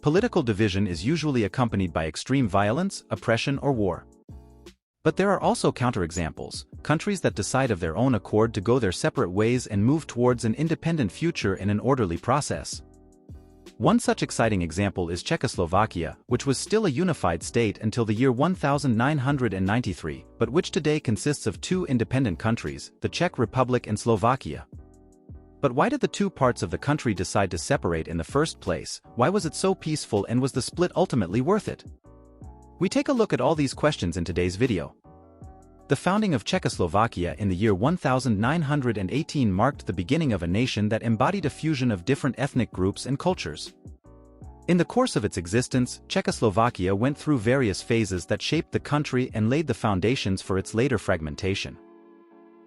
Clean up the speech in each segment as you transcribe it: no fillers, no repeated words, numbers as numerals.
Political division is usually accompanied by extreme violence, oppression, or war. But there are also counterexamples, countries that decide of their own accord to go their separate ways and move towards an independent future in an orderly process. One such exciting example is Czechoslovakia, which was still a unified state until the year 1993, but which today consists of two independent countries, the Czech Republic and Slovakia. But why did the two parts of the country decide to separate in the first place? Why was it so peaceful, and was the split ultimately worth it? We take a look at all these questions in today's video. The founding of Czechoslovakia in the year 1918 marked the beginning of a nation that embodied a fusion of different ethnic groups and cultures. In the course of its existence, Czechoslovakia went through various phases that shaped the country and laid the foundations for its later fragmentation.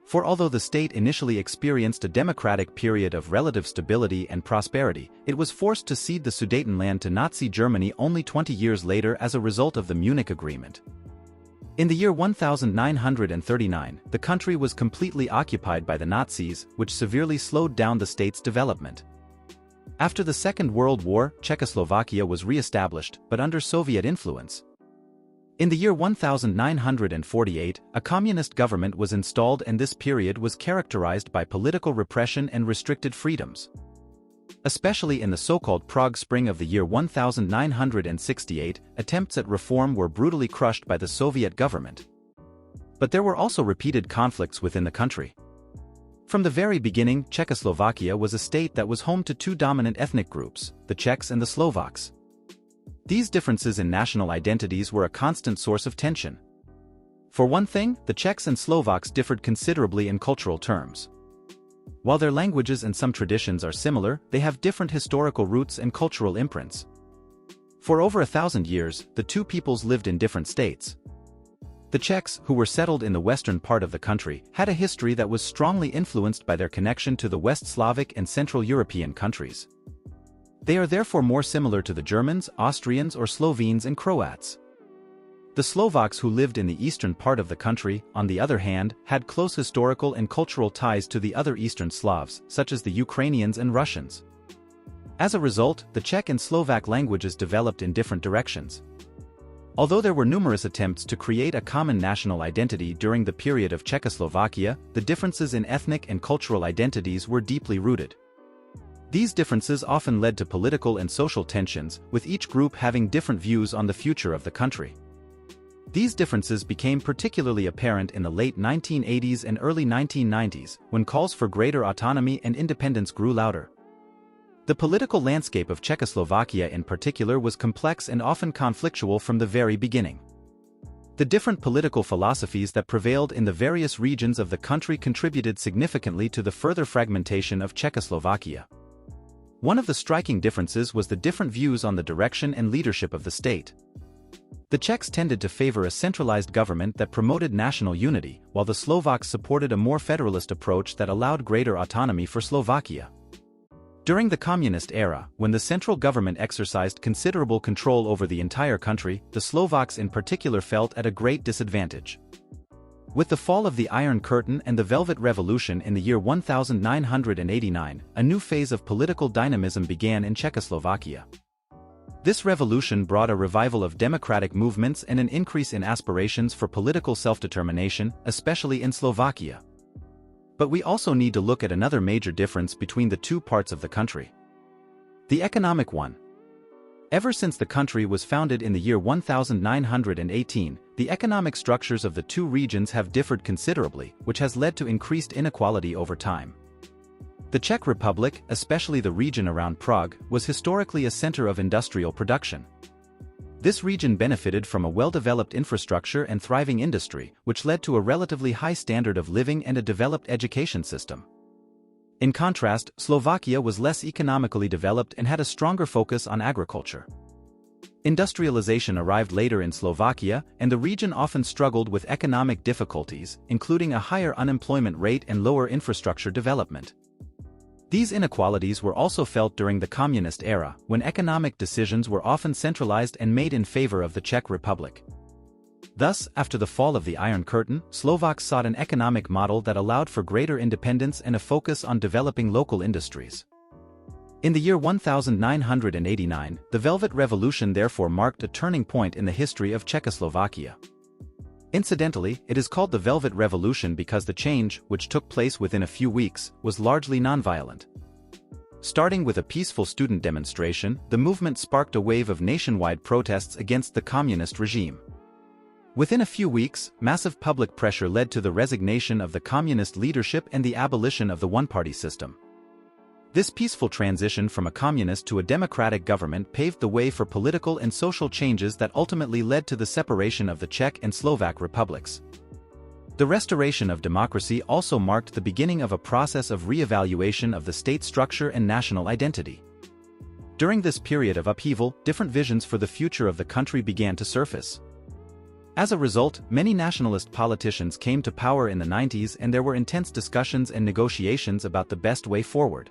For although the state initially experienced a democratic period of relative stability and prosperity, it was forced to cede the Sudetenland to Nazi Germany only 20 years later as a result of the Munich Agreement. In the year 1939, the country was completely occupied by the Nazis, which severely slowed down the state's development. After the Second World War, Czechoslovakia was re-established, but under Soviet influence. In the year 1948, a communist government was installed, and this period was characterized by political repression and restricted freedoms. Especially in the so-called Prague Spring of the year 1968, attempts at reform were brutally crushed by the Soviet government. But there were also repeated conflicts within the country. From the very beginning, Czechoslovakia was a state that was home to two dominant ethnic groups, the Czechs and the Slovaks. These differences in national identities were a constant source of tension. For one thing, the Czechs and Slovaks differed considerably in cultural terms. While their languages and some traditions are similar, they have different historical roots and cultural imprints. For over 1,000 years, the two peoples lived in different states. The Czechs, who were settled in the western part of the country, had a history that was strongly influenced by their connection to the West Slavic and Central European countries. They are therefore more similar to the Germans, Austrians, or Slovenes and Croats. The Slovaks, who lived in the eastern part of the country, on the other hand, had close historical and cultural ties to the other Eastern Slavs, such as the Ukrainians and Russians. As a result, the Czech and Slovak languages developed in different directions. Although there were numerous attempts to create a common national identity during the period of Czechoslovakia, the differences in ethnic and cultural identities were deeply rooted. These differences often led to political and social tensions, with each group having different views on the future of the country. These differences became particularly apparent in the late 1980s and early 1990s, when calls for greater autonomy and independence grew louder. The political landscape of Czechoslovakia in particular was complex and often conflictual from the very beginning. The different political philosophies that prevailed in the various regions of the country contributed significantly to the further fragmentation of Czechoslovakia. One of the striking differences was the different views on the direction and leadership of the state. The Czechs tended to favor a centralized government that promoted national unity, while the Slovaks supported a more federalist approach that allowed greater autonomy for Slovakia. During the communist era, when the central government exercised considerable control over the entire country, the Slovaks in particular felt at a great disadvantage. With the fall of the Iron Curtain and the Velvet Revolution in the year 1989, a new phase of political dynamism began in Czechoslovakia. This revolution brought a revival of democratic movements and an increase in aspirations for political self-determination, especially in Slovakia. But we also need to look at another major difference between the two parts of the country. The economic one. Ever since the country was founded in the year 1918, the economic structures of the two regions have differed considerably, which has led to increased inequality over time. The Czech Republic, especially the region around Prague, was historically a center of industrial production. This region benefited from a well-developed infrastructure and thriving industry, which led to a relatively high standard of living and a developed education system. In contrast, Slovakia was less economically developed and had a stronger focus on agriculture. Industrialization arrived later in Slovakia, and the region often struggled with economic difficulties, including a higher unemployment rate and lower infrastructure development. These inequalities were also felt during the communist era, when economic decisions were often centralized and made in favor of the Czech Republic. Thus, after the fall of the Iron Curtain, Slovaks sought an economic model that allowed for greater independence and a focus on developing local industries. In the year 1989, the Velvet Revolution therefore marked a turning point in the history of Czechoslovakia. Incidentally, it is called the Velvet Revolution because the change, which took place within a few weeks, was largely nonviolent. Starting with a peaceful student demonstration, the movement sparked a wave of nationwide protests against the communist regime. Within a few weeks, massive public pressure led to the resignation of the communist leadership and the abolition of the one-party system. This peaceful transition from a communist to a democratic government paved the way for political and social changes that ultimately led to the separation of the Czech and Slovak republics. The restoration of democracy also marked the beginning of a process of re-evaluation of the state structure and national identity. During this period of upheaval, different visions for the future of the country began to surface. As a result, many nationalist politicians came to power in the 90s and there were intense discussions and negotiations about the best way forward.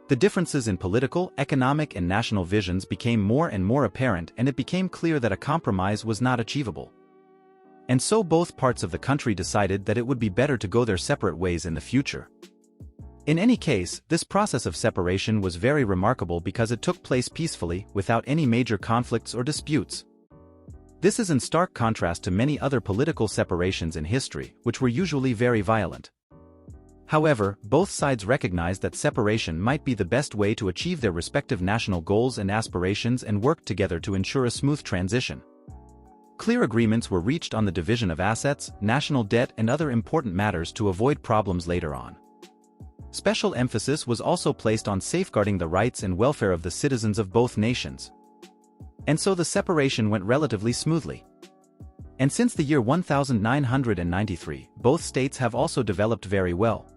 The differences in political, economic and national visions became more and more apparent and it became clear that a compromise was not achievable. And so both parts of the country decided that it would be better to go their separate ways in the future. In any case, this process of separation was very remarkable because it took place peacefully, without any major conflicts or disputes. This is in stark contrast to many other political separations in history, which were usually very violent. However, both sides recognized that separation might be the best way to achieve their respective national goals and aspirations and worked together to ensure a smooth transition. Clear agreements were reached on the division of assets, national debt and other important matters to avoid problems later on. Special emphasis was also placed on safeguarding the rights and welfare of the citizens of both nations. And so the separation went relatively smoothly. And since the year 1993, both states have also developed very well.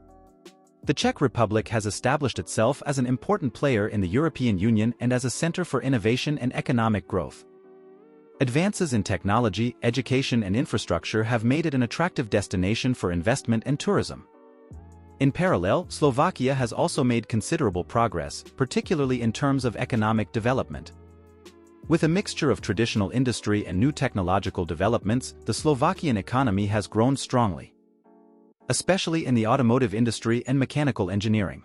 The Czech Republic has established itself as an important player in the European Union and as a center for innovation and economic growth. Advances in technology, education and infrastructure have made it an attractive destination for investment and tourism. In parallel, Slovakia has also made considerable progress, particularly in terms of economic development. With a mixture of traditional industry and new technological developments, the Slovakian economy has grown strongly, especially in the automotive industry and mechanical engineering.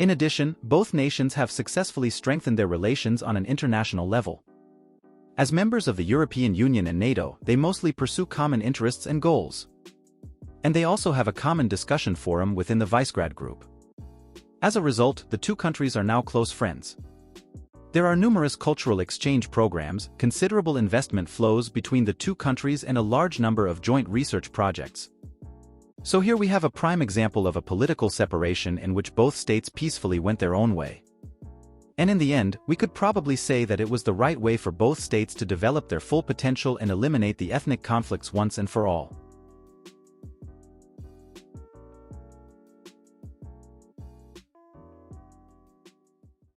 In addition, both nations have successfully strengthened their relations on an international level. As members of the European Union and NATO, they mostly pursue common interests and goals. And they also have a common discussion forum within the Visegrad Group. As a result, the two countries are now close friends. There are numerous cultural exchange programs, considerable investment flows between the two countries and a large number of joint research projects. So here we have a prime example of a political separation in which both states peacefully went their own way. And in the end, we could probably say that it was the right way for both states to develop their full potential and eliminate the ethnic conflicts once and for all.